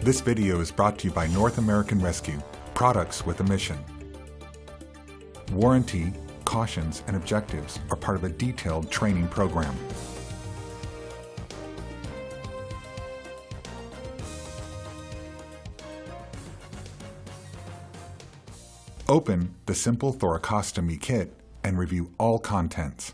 This video is brought to you by North American Rescue, products with a mission. Warranty, cautions, and objectives are part of a detailed training program. Open the Simple Thoracostomy Kit and review all contents.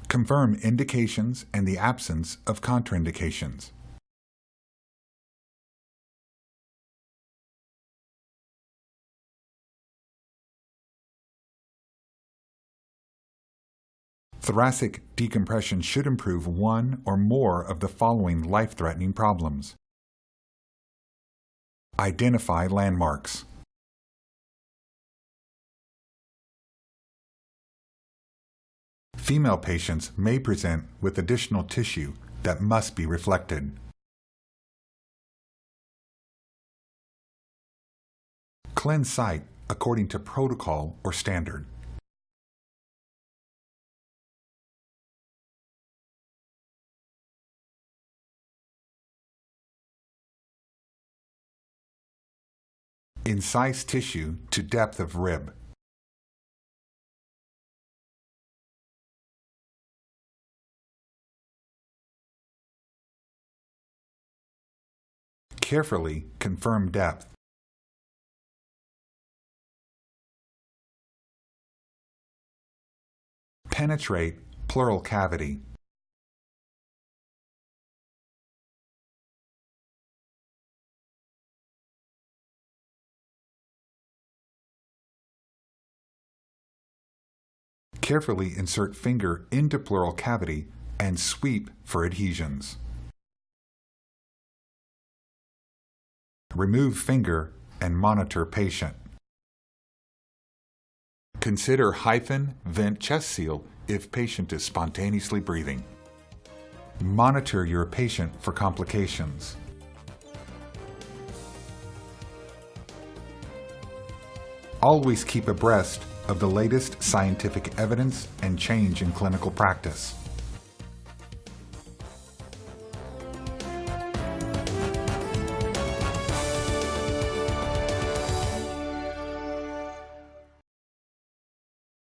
Confirm indications and the absence of contraindications. Thoracic decompression should improve one or more of the following life-threatening problems. Identify landmarks. Female patients may present with additional tissue that must be reflected. Cleanse site according to protocol or standard. Incise tissue to depth of rib. Carefully confirm depth. Penetrate pleural cavity. Carefully insert finger into pleural cavity and sweep for adhesions. Remove finger and monitor patient. Consider hyphen vent chest seal if patient is spontaneously breathing. Monitor your patient for complications. Always keep abreast of the latest scientific evidence and change in clinical practice.